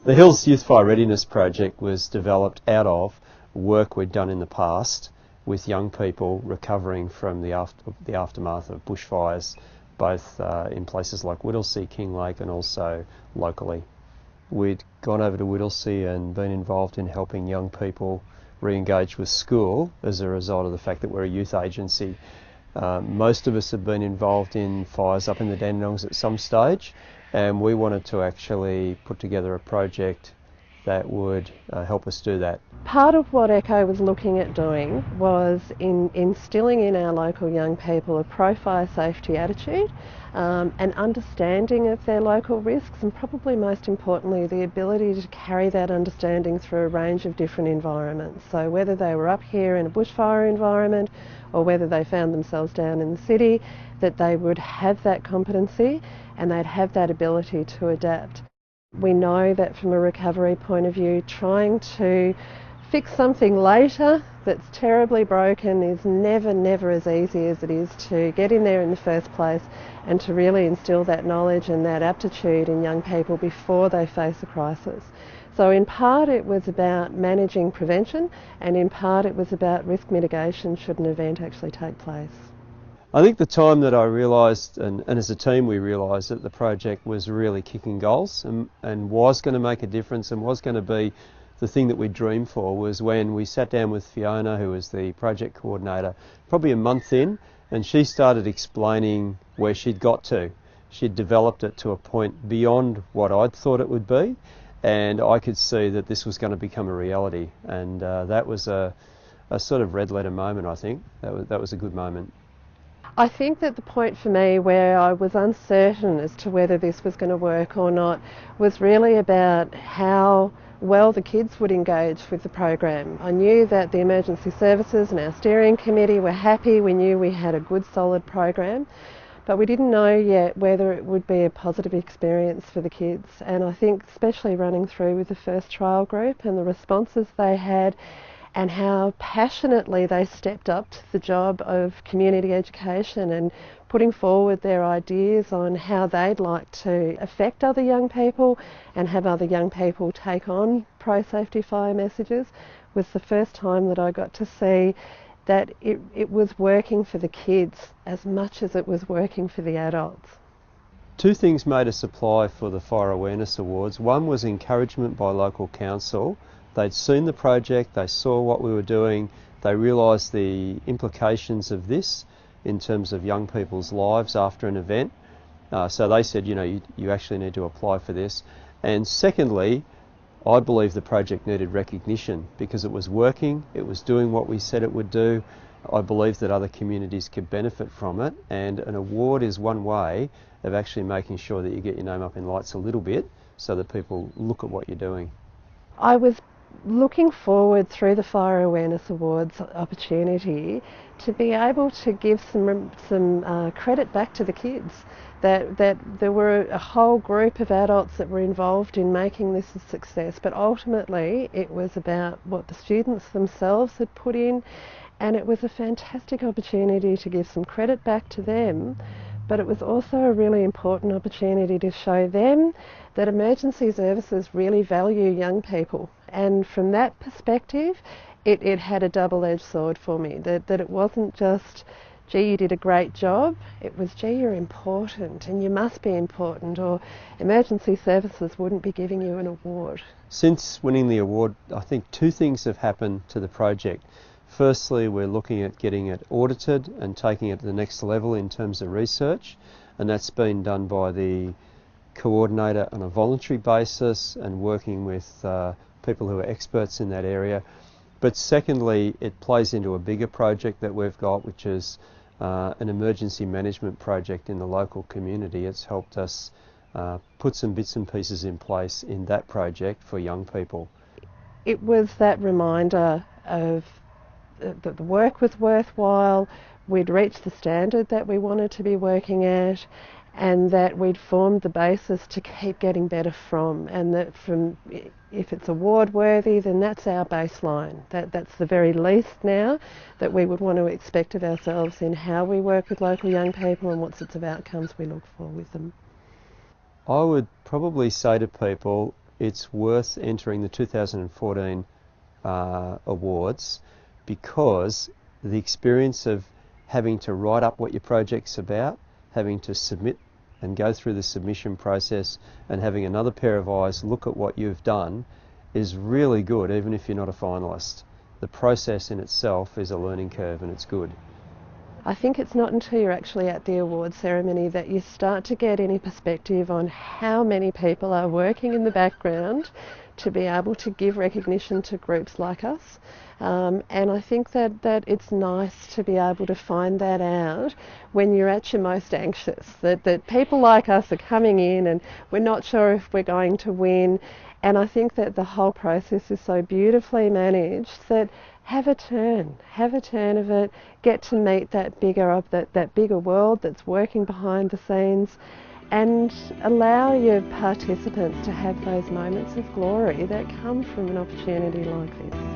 The Hills Youth Fire Readiness Project was developed out of work we'd done in the past with young people recovering from the aftermath of bushfires, both in places like Whittlesea, Kinglake and also locally. We'd gone over to Whittlesea and been involved in helping young people re-engage with school as a result of the fact that we're a youth agency. Most of us have been involved in fires up in the Dandenongs at some stage, and we wanted to actually put together a project that would help us do that. Part of what ECHO was looking at doing was instilling in our local young people a pro-fire safety attitude, an understanding of their local risks, and probably most importantly the ability to carry that understanding through a range of different environments. So whether they were up here in a bushfire environment or whether they found themselves down in the city, that they would have that competency and they'd have that ability to adapt. We know that from a recovery point of view, trying to fix something later that's terribly broken is never as easy as it is to get in there in the first place and to really instill that knowledge and that aptitude in young people before they face a crisis. So in part it was about managing prevention, and in part it was about risk mitigation should an event actually take place. I think the time that I realised, and as a team we realised, that the project was really kicking goals and was going to make a difference and was going to be the thing that we dreamed for, was when we sat down with Fiona, who was the project coordinator, probably a month in, and she started explaining where she'd got to. She'd developed it to a point beyond what I'd thought it would be, and I could see that this was going to become a reality, and that was a sort of red letter moment, I think. That was a good moment. I think that the point for me where I was uncertain as to whether this was going to work or not was really about how well the kids would engage with the program. I knew that the emergency services and our steering committee were happy. We knew we had a good solid program, but we didn't know yet whether it would be a positive experience for the kids. And I think especially running through with the first trial group and the responses they had, and how passionately they stepped up to the job of community education and putting forward their ideas on how they'd like to affect other young people and have other young people take on pro-safety fire messages, was the first time that I got to see that it was working for the kids as much as it was working for the adults. Two things made us apply for the Fire Awareness Awards. One was encouragement by local council. They'd seen the project, they saw what we were doing, they realised the implications of this in terms of young people's lives after an event. So they said, you actually need to apply for this. And secondly, I believe the project needed recognition because it was working, it was doing what we said it would do. I believe that other communities could benefit from it, and an award is one way of actually making sure that you get your name up in lights a little bit so that people look at what you're doing. I was looking forward through the Fire Awareness Awards opportunity to be able to give some credit back to the kids, that there were a whole group of adults that were involved in making this a success, but ultimately it was about what the students themselves had put in, and it was a fantastic opportunity to give some credit back to them. But it was also a really important opportunity to show them that emergency services really value young people. And from that perspective, it had a double-edged sword for me, that it wasn't just, gee, you did a great job. It was, gee, you're important and you must be important, or emergency services wouldn't be giving you an award. Since winning the award, I think two things have happened to the project. Firstly, we're looking at getting it audited and taking it to the next level in terms of research, and that's been done by the coordinator on a voluntary basis and working with people who are experts in that area. But secondly, it plays into a bigger project that we've got, which is an emergency management project in the local community. It's helped us put some bits and pieces in place in that project for young people. It was that reminder of that the work was worthwhile, we'd reached the standard that we wanted to be working at, and that we'd formed the basis to keep getting better from, and that from, if it's award worthy, then that's our baseline. That's the very least now that we would want to expect of ourselves in how we work with local young people and what sorts of outcomes we look for with them. I would probably say to people, it's worth entering the 2014 awards, because the experience of having to write up what your project's about, having to submit and go through the submission process, and having another pair of eyes look at what you've done is really good, even if you're not a finalist. The process in itself is a learning curve, and it's good. I think it's not until you're actually at the award ceremony that you start to get any perspective on how many people are working in the background to be able to give recognition to groups like us. And I think that it's nice to be able to find that out when you're at your most anxious, that people like us are coming in and we're not sure if we're going to win. And I think that the whole process is so beautifully managed that have a turn of it, get to meet that bigger world that's working behind the scenes, and allow your participants to have those moments of glory that come from an opportunity like this.